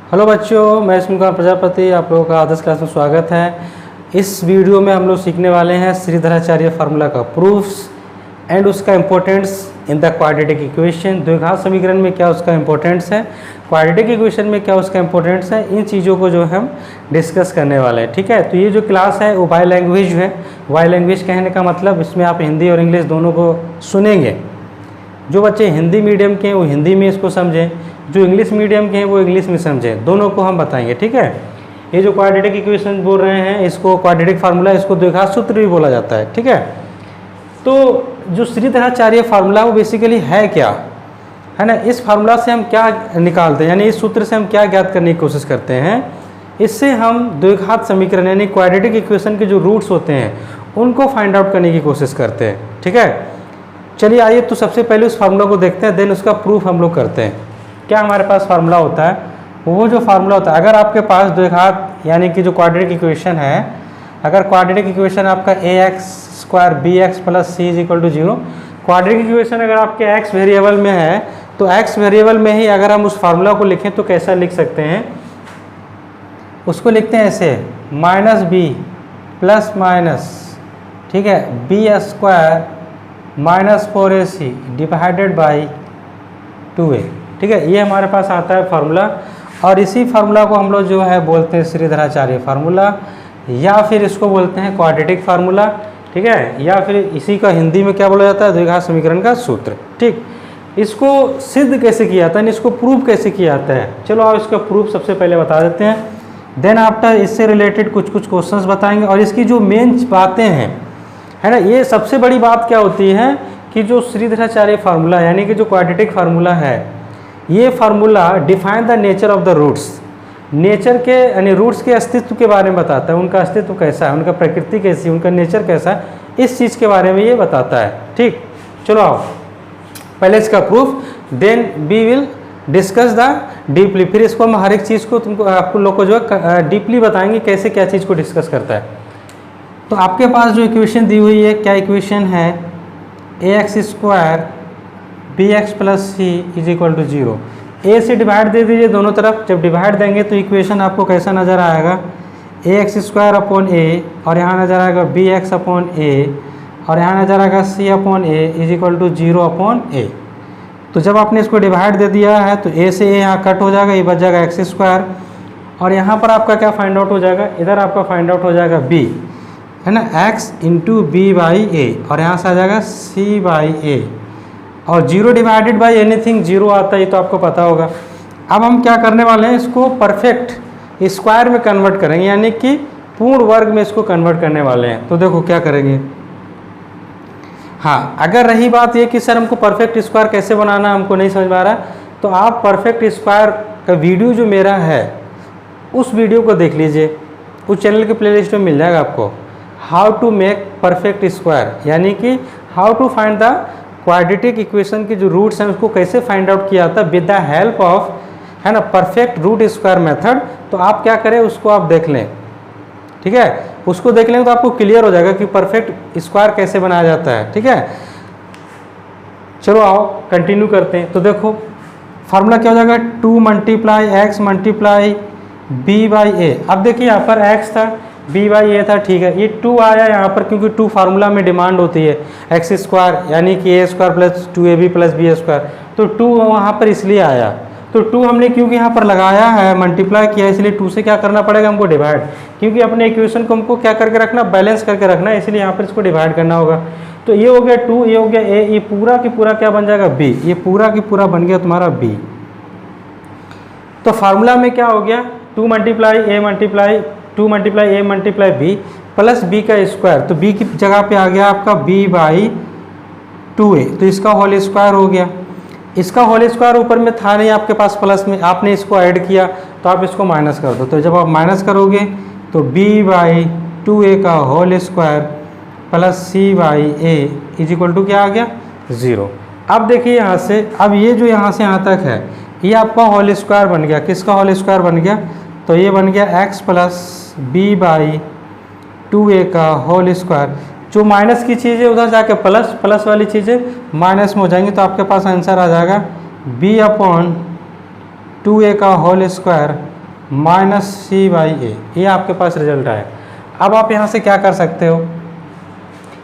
Hello बच्चों, मैं स्मिता प्रजापति, आप लोगों का आदर्श क्लास में स्वागत है। इस वीडियो में हम लोग सीखने वाले हैं श्रीधराचार्य फार्मूला का प्रूफ्स एंड उसका importance in the quadratic equation. द्विघात समीकरण में क्या उसका इम्पोर्टेंस है, क्वाड्रेटिक इक्वेशन में क्या उसका इम्पोर्टेंस है, इन चीज़ों को जो है हम डिस्कस करने वाले हैं। ठीक है, तो ये जो क्लास है वो बाई लैंग्वेज है। बाई लैंग्वेज कहने का मतलब इसमें आप हिंदी और इंग्लिश दोनों को सुनेंगे। जो बच्चे हिंदी मीडियम के हैं वो हिंदी में इसको समझें, जो इंग्लिश मीडियम के हैं वो इंग्लिश में समझें, दोनों को हम बताएंगे। ठीक है, ये जो क्वाड्रेटिक इक्वेशन बोल रहे हैं इसको क्वाड्रेटिक फार्मूला, इसको द्विघात सूत्र भी बोला जाता है। ठीक है, तो जो श्रीधराचार्य फार्मूला वो बेसिकली है क्या, है ना। इस फार्मूला से हम क्या निकालते हैं, यानी इस सूत्र से हम क्या ज्ञात करने की कोशिश करते हैं। इससे हम द्विघात समीकरण यानी क्वाड्रेटिक इक्वेशन के जो रूट्स होते हैं उनको फाइंड आउट करने की कोशिश करते हैं। ठीक है, चलिए आइए तो सबसे पहले उस फार्मूला को देखते हैं, देन उसका प्रूफ हम लोग करते हैं। क्या हमारे पास फार्मूला होता है, वो जो फार्मूला होता है, अगर आपके पास द्विघात यानी कि जो क्वाड्रेटिक इक्वेशन है, अगर क्वाड्रेटिक इक्वेशन आपका ax² bx + c = 0, quadratic equation अगर आपके x वेरिएबल में है तो x वेरिएबल में ही अगर हम उस फार्मूला को लिखें तो कैसा लिख सकते हैं, उसको लिखते हैं ऐसे -b ± ठीक है b² -4ac / 2a। ठीक है, ये हमारे पास आता है फार्मूला, और इसी फार्मूला को हम लोग जो है बोलते हैं श्रीधराचार्य फार्मूला, या फिर इसको बोलते हैं क्वाड्रेटिक फार्मूला। ठीक है, या फिर इसी का हिंदी में क्या बोला जाता है, द्विघात समीकरण का सूत्र। ठीक, इसको सिद्ध कैसे किया जाता है, इसको प्रूव कैसे किया जाता है, चलो आप इसका प्रूफ सबसे पहले बता देते हैं, देन आफ्टर इससे रिलेटेड कुछ क्वेश्चंस बताएंगे। और इसकी जो मेन बातें हैं, है ना, ये सबसे बड़ी बात क्या होती है कि जो श्रीधराचार्य फार्मूला यानी कि जो क्वाड्रेटिक फार्मूला है, ये formula define the nature of the roots, nature के यानी रूट्स के अस्तित्व के बारे में बताता है, उनका अस्तित्व कैसा है, उनका प्रकृति कैसी, उनका नेचर कैसा है, इस चीज़ के बारे में ये बताता है। ठीक, चलो आओ पहले इसका proof, then we will discuss the deeply, फिर इसको हम हर एक चीज़ को तुमको आपको लोग को जो है डीपली बताएंगे कैसे क्या चीज़ को डिस्कस करता है। तो आपके पास जो इक्वेशन दी हुई है, क्या इक्वेशन है, ax² bx + c = 0। a से डिवाइड दे दीजिए दोनों तरफ, जब डिवाइड देंगे तो इक्वेशन आपको कैसा नज़र आएगा, ax² a, और यहाँ नज़र आएगा bx/a, और यहाँ नज़र आएगा c/a = 0/a। तो जब आपने इसको डिवाइड दे दिया है तो a से a यहाँ कट हो जाएगा, ये बच जाएगा x², और यहाँ पर आपका क्या फाइंड आउट हो जाएगा, इधर आपका फाइंड आउट हो जाएगा b, है ना, x × b/a, और यहाँ से आ जाएगा c/a, और 0 डिवाइडेड बाई एनीथिंग 0 आता है, ये तो आपको पता होगा। अब हम क्या करने वाले हैं, इसको परफेक्ट स्क्वायर में कन्वर्ट करेंगे, यानी कि पूर्ण वर्ग में इसको कन्वर्ट करने वाले हैं। तो देखो क्या करेंगे, हाँ, अगर रही बात ये कि सर हमको परफेक्ट स्क्वायर कैसे बनाना हमको नहीं समझ में आ रहा, तो आप परफेक्ट स्क्वायर का वीडियो जो मेरा है उस वीडियो को देख लीजिए, उस चैनल के प्लेलिस्ट में मिल जाएगा आपको, how to make perfect square, यानी कि how to find the quadratic equation के जो रूट्स हैं उसको कैसे फाइंड आउट किया जाता है विद द हेल्प ऑफ, है ना, परफेक्ट रूट स्क्वायर मेथड। तो आप क्या करें, उसको आप देख लें। ठीक है, उसको देख लेंगे तो आपको क्लियर हो जाएगा कि परफेक्ट स्क्वायर कैसे बनाया जाता है। ठीक है, चलो आओ कंटिन्यू करते हैं। तो देखो फार्मूला क्या हो जाएगा, 2 × x × b/a। अब देखिए यहाँ पर x था, b/a था, ठीक है, ये 2 आया यहाँ पर क्योंकि 2 फार्मूला में डिमांड होती है, x² यानी कि a² + 2ab + b², तो 2 वहाँ पर इसलिए आया। तो 2 हमने क्योंकि यहाँ पर लगाया है, मल्टीप्लाई किया, इसलिए 2 से क्या करना पड़ेगा हमको, डिवाइड, क्योंकि अपने इक्वेशन को हमको क्या करके रखना, बैलेंस करके रखना है, इसलिए यहाँ पर इसको डिवाइड करना होगा। तो ये हो गया 2, ये हो गया a, ये पूरा की पूरा क्या बन जाएगा b, ये पूरा की पूरा बन गया तुम्हारा b। तो फार्मूला में क्या हो गया, 2 × a b + b का स्क्वायर, तो b की जगह पे आ गया आपका b/2a, तो इसका होल स्क्वायर हो गया। इसका होल स्क्वायर ऊपर में था नहीं आपके पास प्लस में, आपने इसको ऐड किया तो आप इसको माइनस कर दो, तो जब आप माइनस करोगे तो b/2a का होल स्क्वायर + c/a = क्या आ गया, 0। अब देखिए यहाँ से, अब ये जो यहाँ से यहाँ तक है ये आपका होल स्क्वायर बन गया, किसका होल स्क्वायर बन गया, तो ये बन गया x + b/2a का होल स्क्वायर। जो माइनस की चीज़ें उधर जाके प्लस, प्लस वाली चीज़ें माइनस में हो जाएंगी, तो आपके पास आंसर आ जाएगा b/2a का whole square minus C by A, ये आपके पास रिजल्ट आया। अब आप यहाँ से क्या कर सकते हो,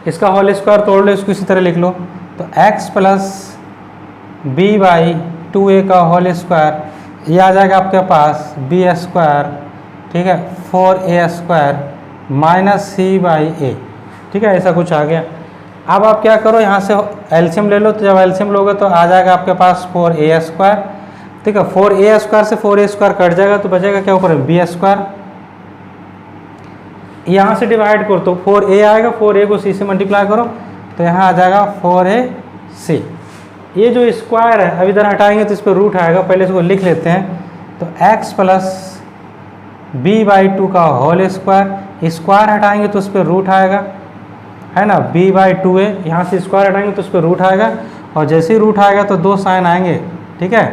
इसका होल स्क्वायर तोड़ लो, इसको इसी तरह लिख लो, तो x plus B by 2a का होल स्क्वायर, ये आ जाएगा आपके पास बी स्क्वायर, ठीक है, 4a square minus C by A, ठीक है, ऐसा कुछ आ गया। अब आप क्या करो, यहाँ से एलसीएम ले लो, तो जब एलसीएम लोगे तो आ जाएगा आपके पास 4a स्क्वायर, ठीक है, 4a स्क्वायर से 4a स्क्वायर कट जाएगा तो बचेगा क्या ऊपर बी स्क्वायर, यहाँ से डिवाइड करो तो 4a आएगा, 4a को c से मल्टीप्लाई करो तो यहाँ आ जाएगा 4ac। ये जो स्क्वायर है अब इधर हटाएंगे तो इस पर रूट आएगा, पहले इसको लिख लेते हैं, तो x प्लस बी बाई 2 का होल स्क्वायर, स्क्वायर हटाएंगे तो उस पर रूट आएगा, है ना, b बाई 2a, यहाँ से स्क्वायर हटाएंगे तो उस पर रूट आएगा, और जैसे ही रूट आएगा तो दो साइन आएंगे, ठीक है,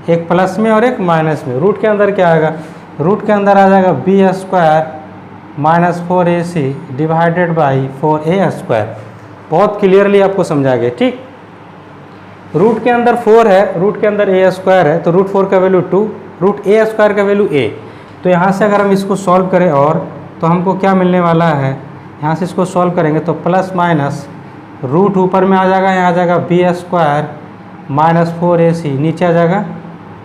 एक प्लस में और एक माइनस में। रूट के अंदर क्या आएगा, रूट के अंदर आ जाएगा B square minus 4ac divided by 4a square. बहुत क्लियरली आपको समझा गया, ठीक। रूट के अंदर 4 है, रूट के अंदर a स्क्वायर है, तो रूट 4 का वैल्यू 2, रूट a स्क्वायर का वैल्यू a। तो यहाँ से अगर हम इसको सॉल्व करें और तो हमको क्या मिलने वाला है, यहाँ से इसको सॉल्व करेंगे तो प्लस माइनस रूट ऊपर में आ जाएगा, यहाँ आ जाएगा बी स्क्वायर माइनस 4ac, नीचे आ जाएगा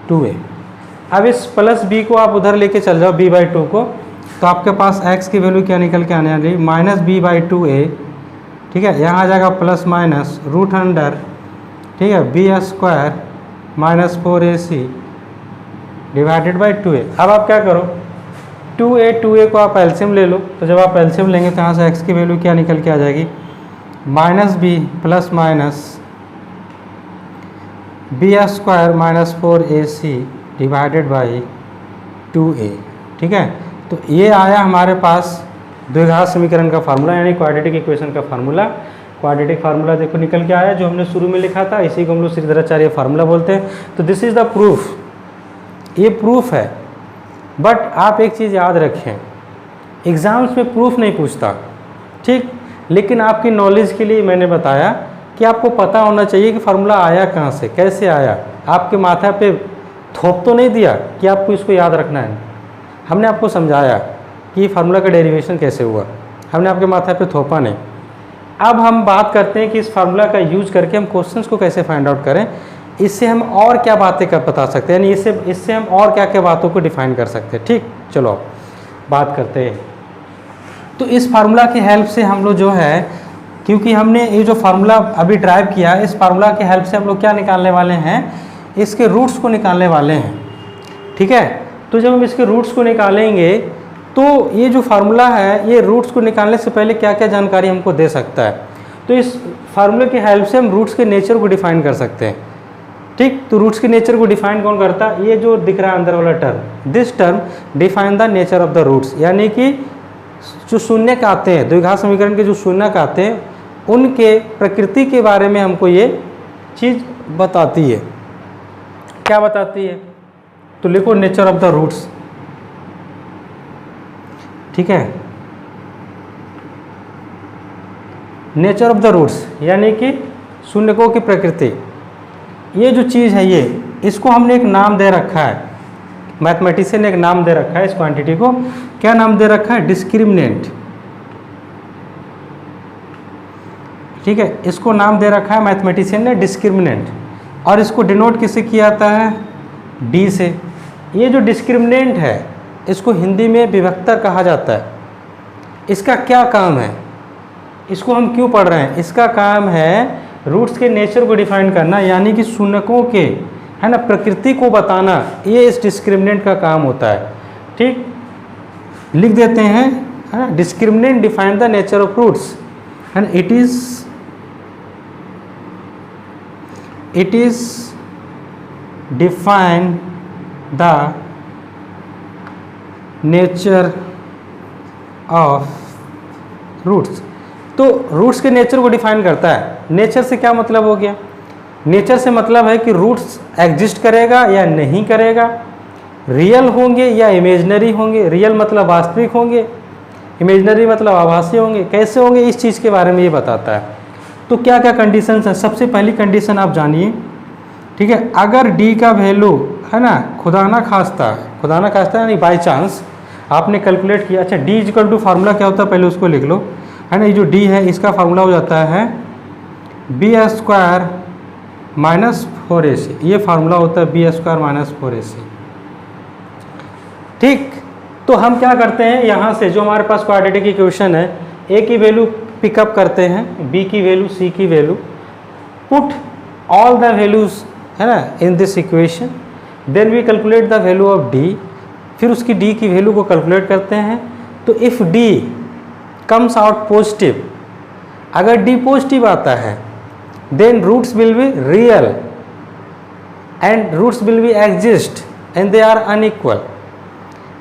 2a। अब इस प्लस b को आप उधर लेके चल जाओ b बाई 2 को, तो आपके पास x की वैल्यू क्या निकल के आने वाली, माइनस बी बाई 2a, ठीक है, यहाँ आ जाएगा प्लस माइनस रूट अंडर, ठीक है, B square minus 4ac divided by 2a। अब आप क्या करो, 2a को आप एलसीएम ले लो, तो जब आप एलसीएम लेंगे तो यहाँ से x की वैल्यू क्या निकल के आ जाएगी, minus B plus minus B square minus 4ac divided by 2a, ठीक है। तो ये आया हमारे पास द्विघात समीकरण का फार्मूला, यानी क्वाड्रेटिक इक्वेशन का फार्मूला। क्वाड्रेटिक फार्मूला देखो निकल के आया, जो हमने शुरू में लिखा था, इसी को हम लोग श्रीधराचार्य फार्मूला बोलते हैं। तो दिस इज़ द प्रूफ, ये प्रूफ है। बट आप एक चीज़ याद रखें, एग्ज़ाम्स में प्रूफ नहीं पूछता, ठीक, लेकिन आपकी नॉलेज के लिए मैंने बताया कि आपको पता होना चाहिए कि फार्मूला आया कहाँ से, कैसे आया। आपके माथा पे थोप तो नहीं दिया कि आपको इसको याद रखना है, हमने आपको समझाया कि फार्मूला का डेरिवेशन कैसे हुआ, हमने आपके माथा पे थोपा नहीं। अब हम बात करते हैं कि इस फार्मूला का यूज करके हम क्वेश्चंस को कैसे फाइंड आउट करें, इससे हम और क्या बातें कर बता सकते हैं, यानी इससे हम और क्या क्या बातों को डिफाइन कर सकते हैं, ठीक। चलो बात करते हैं। तो इस फार्मूला की हेल्प से हम लोग जो है, क्योंकि हमने ये जो फार्मूला अभी ड्राइव किया, इस फार्मूला की हेल्प से हम लोग क्या निकालने वाले हैं, इसके रूट्स को निकालने वाले हैं, ठीक है। तो जब हम इसके रूट्स को निकालेंगे तो ये जो फार्मूला है, ये रूट्स को निकालने से पहले क्या क्या जानकारी हमको दे सकता है। तो इस फार्मूले की हेल्प से हम रूट्स के नेचर को डिफाइन कर सकते हैं, ठीक। तो रूट्स के नेचर को डिफाइन कौन करता है, ये जो दिख रहा है अंदर वाला term, this term define the nature of the roots, यानी कि जो शून्यक आते हैं, द्विघात समीकरण के जो शून्यक आते हैं, उनके प्रकृति के बारे में हमको ये चीज़ बताती है। क्या बताती है, तो लिखो नेचर ऑफ द रूट्स, ठीक है। नेचर ऑफ द रूट्स यानी कि शून्यकों की प्रकृति। ये जो चीज़ है, ये इसको हमने एक नाम दे रखा है, मैथमेटिशियन ने एक नाम दे रखा है इस क्वांटिटी को। क्या नाम दे रखा है, डिस्क्रिमिनेंट, ठीक है। इसको नाम दे रखा है मैथमेटिशियन ने डिस्क्रिमिनेंट, और इसको डिनोट किससे किया जाता है, डी से। ये जो डिस्क्रिमिनेंट है, इसको हिंदी में विभक्तर कहा जाता है। इसका क्या काम है, इसको हम क्यों पढ़ रहे हैं, इसका काम है रूट्स के नेचर को डिफाइन करना, यानी कि शून्यकों के, है ना, प्रकृति को बताना, ये इस डिस्क्रिमिनेंट का काम होता है, ठीक। लिख देते हैं, है ना, discriminant define the nature of roots, and it is define the nature of roots. तो रूट्स के नेचर को डिफाइन करता है। नेचर से क्या मतलब हो गया, नेचर से मतलब है कि रूट्स एग्जिस्ट करेगा या नहीं करेगा, रियल होंगे या इमेजनरी होंगे, रियल मतलब वास्तविक होंगे, इमेजनरी मतलब आभासी होंगे, कैसे होंगे, इस चीज़ के बारे में ये बताता है। तो क्या क्या कंडीशंस है, सबसे पहली कंडीशन आप जानिए, ठीक है। अगर डी का वैल्यू है ना, खुदा ना खास्ता यानी बाई चांस आपने कैलकुलेट किया। अच्छा, डी इक्वल टू फार्मूला क्या होता है पहले उसको लिख लो, है ना। ये जो डी है इसका फार्मूला हो जाता है बी स्क्वायर माइनस 4ac, ये फार्मूला होता है बी स्क्वायर माइनस 4ac। ठीक, तो हम क्या करते हैं, यहाँ से जो हमारे पास क्वाड्रेटिक इक्वेशन है, ए की वैल्यू पिकअप करते हैं, बी की वैल्यू, सी की value, put all the values, है ना, in this equation, then we calculate the value of D, फिर उसकी डी की वैल्यू को कैलकुलेट करते हैं। तो if D comes out positive, अगर डी पॉजिटिव आता है, then roots will be real and roots will be exist and they are unequal.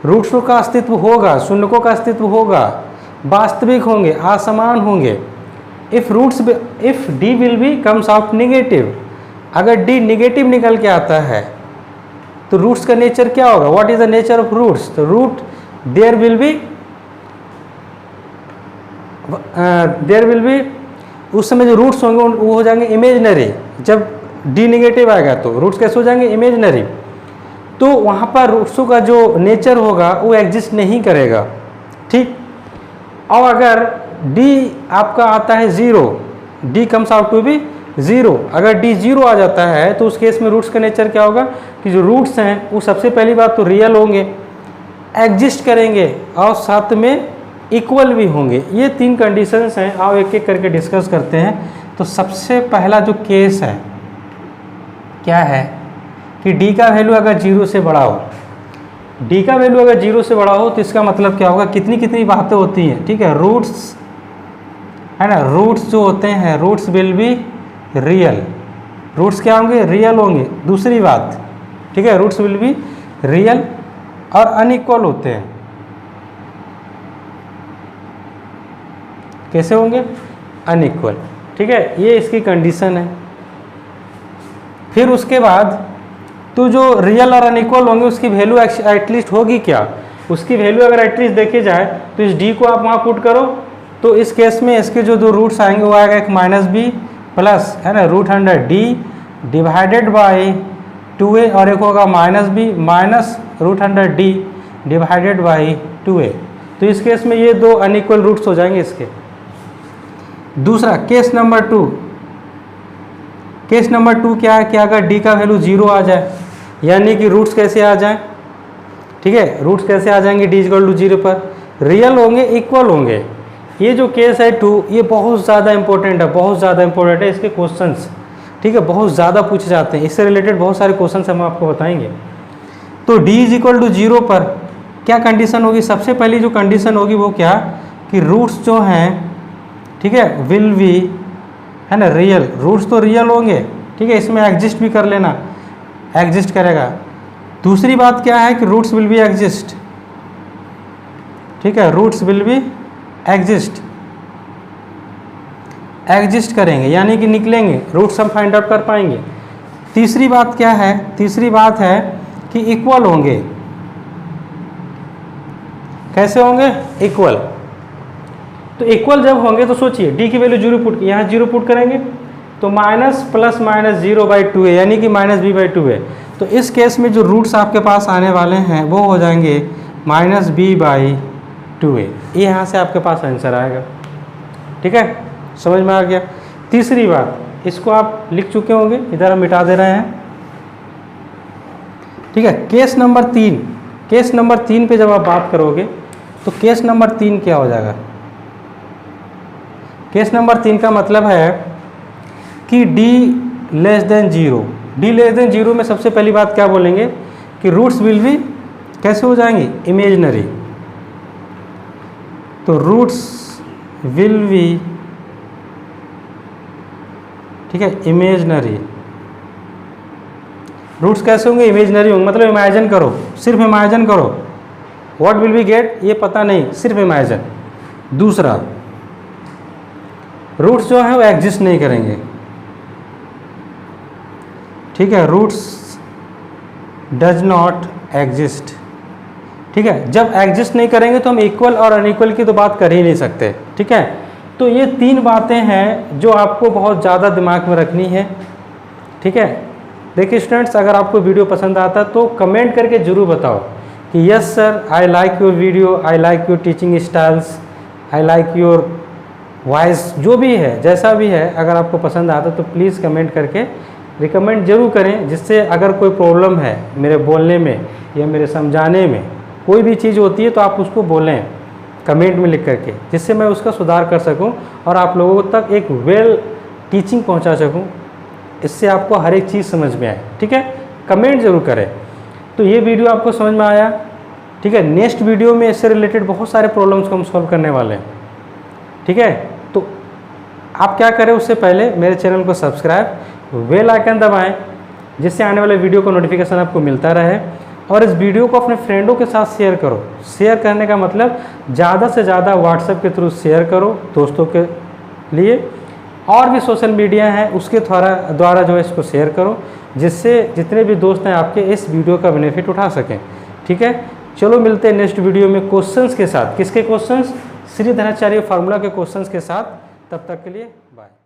रूट्सों का अस्तित्व होगा, शून्यकों का अस्तित्व होगा, वास्तविक होंगे, असमान होंगे। If D will be comes out negative, अगर डी निगेटिव निकल के आता है तो रूट्स का नेचर क्या होगा, what is the nature of roots, तो रूट देयर विल बी उस समय जो रूट्स होंगे वो हो जाएंगे इमेजनरी। जब डी निगेटिव आएगा तो रूट्स कैसे हो जाएंगे, इमेजनरी। तो वहाँ पर रूट्सों का जो नेचर होगा वो एग्जिस्ट नहीं करेगा। ठीक, और अगर डी आपका आता है zero, D comes out to be zero, अगर डी ज़ीरो आ जाता है तो उस केस में रूट्स का नेचर क्या होगा कि जो रूट्स हैं वो सबसे पहली बात तो रियल होंगे, एग्जिस्ट करेंगे और साथ में इक्वल भी होंगे। ये तीन कंडीशंस हैं, आओ एक एक करके डिस्कस करते हैं। तो सबसे पहला जो केस है क्या है कि डी का वैल्यू अगर जीरो से बड़ा हो, डी का वैल्यू अगर जीरो से बड़ा हो तो इसका मतलब क्या होगा, कितनी कितनी बातें होती हैं। ठीक है, रूट्स, है ना, रूट्स जो होते हैं roots will be real, roots क्या होंगे, रियल होंगे। दूसरी बात, ठीक है, रूट्स विल बी रियल और अनइक्वल होते हैं। कैसे होंगे, अनइक्वल। ठीक है, ये इसकी कंडीशन है। फिर उसके बाद तो जो रियल और अनइक्वल होंगे उसकी वैल्यू एटलीस्ट होगी क्या, उसकी वैल्यू अगर एटलीस्ट देखी जाए तो इस डी को आप वहाँ पुट करो, तो इस केस में इसके जो दो रूट्स आएंगे वो आएगा एक माइनस बी प्लस, है ना, √100 डी डिवाइडेड बाई 2a, और एक होगा minus B minus √100 D divided by 2a। तो इस केस में ये दो अनइक्वल रूट्स हो जाएंगे इसके। दूसरा case number two, case number two क्या है कि अगर डी का वैल्यू जीरो आ जाए, यानी कि रूट्स कैसे आ जाएं, ठीक है, रूट्स कैसे आ जाएंगे डी इक्वल टू जीरो पर, रियल होंगे, इक्वल होंगे। ये जो केस है टू, ये बहुत ज़्यादा इंपॉर्टेंट है, बहुत ज़्यादा इंपॉर्टेंट है, इसके क्वेश्चंस, ठीक है, बहुत ज़्यादा पूछे जाते हैं, इससे रिलेटेड बहुत सारे क्वेश्चंस हम आपको बताएंगे। तो D is equal to zero पर क्या कंडीशन होगी, सबसे पहली जो कंडीशन होगी वो क्या कि रूट्स जो हैं, ठीक है, विल बी, है ना, रियल, रूट्स तो रियल होंगे। ठीक है, इसमें एग्जिस्ट भी कर लेना, एग्जिस्ट करेगा। दूसरी बात क्या है कि रूट्स विल बी एग्जिस्ट, ठीक है, roots will be exist, exist करेंगे यानी कि निकलेंगे, रूट्स हम फाइंड आउट कर पाएंगे। तीसरी बात क्या है, तीसरी बात है कि इक्वल होंगे। कैसे होंगे, इक्वल। तो इक्वल जब होंगे तो सोचिए डी की वैल्यू जीरो पुट, यहाँ जीरो पुट करेंगे तो माइनस प्लस माइनस 0/2a यानी कि माइनस b/2a। तो इस केस में जो रूट्स आपके पास आने वाले हैं वो हो जाएंगे माइनस b/2a। ये यहाँ से आपके पास आंसर आएगा। ठीक है, समझ में आ गया। तीसरी बात, इसको आप लिख चुके होंगे, इधर हम मिटा दे रहे हैं। ठीक है, केस नंबर 3, केस नंबर 3 पे जब आप बात करोगे तो केस नंबर 3 क्या हो जाएगा, केस नंबर 3 का मतलब है कि d less than zero, D less than zero में सबसे पहली बात क्या बोलेंगे कि रूट्स विल बी कैसे हो जाएंगे, इमेजनरी। तो रूट्स विल बी, ठीक है, इमेजनरी। रूट्स कैसे होंगे, इमेजनरी होंगे, मतलब इमेजिन करो, सिर्फ इमेजिन करो, व्हाट विल बी गेट ये पता नहीं, सिर्फ इमेजिन। दूसरा, रूट्स जो है वो एग्जिस्ट नहीं करेंगे। ठीक है, रूट्स डज नॉट एग्जिस्ट। ठीक है, जब एग्जिस्ट नहीं करेंगे तो हम इक्वल और अनइक्वल की तो बात कर ही नहीं सकते। ठीक है, तो ये तीन बातें हैं जो आपको बहुत ज़्यादा दिमाग में रखनी है। ठीक है, देखिए स्टूडेंट्स, अगर आपको वीडियो पसंद आता तो कमेंट करके ज़रूर बताओ कि yes sir, I like your video, I like your teaching styles, I like your voice, जो भी है, जैसा भी है, अगर आपको पसंद आता तो प्लीज़ कमेंट करके रिकमेंड जरूर करें, जिससे अगर कोई प्रॉब्लम है मेरे बोलने में या मेरे समझाने में, कोई भी चीज़ होती है तो आप उसको बोलें कमेंट में लिख करके, जिससे मैं उसका सुधार कर सकूं और आप लोगों तक एक वेल टीचिंग पहुंचा सकूं, इससे आपको हर एक चीज़ समझ में आए। ठीक है, कमेंट जरूर करें। तो ये वीडियो आपको समझ में आया? ठीक है, नेक्स्ट वीडियो में इससे रिलेटेड बहुत सारे प्रॉब्लम्स को हम सॉल्व करने वाले हैं। ठीक है, तो आप क्या करें, उससे पहले मेरे चैनल को सब्सक्राइब, बेल आइकन दबाएं, जिससे आने वाले वीडियो का नोटिफिकेशन आपको मिलता रहे, और इस वीडियो को अपने फ्रेंडों के साथ शेयर करो। शेयर करने का मतलब ज़्यादा से ज़्यादा व्हाट्सएप के थ्रू शेयर करो दोस्तों के लिए, और भी सोशल मीडिया है उसके द्वारा जो है इसको शेयर करो, जिससे जितने भी दोस्त हैं आपके इस वीडियो का बेनिफिट उठा सकें। ठीक है, चलो मिलते हैं नेक्स्ट वीडियो में क्वेश्चंस के साथ। किसके क्वेश्चंस? श्रीधराचार्य फार्मूला के क्वेश्चंस के साथ। तब तक के लिए बाय।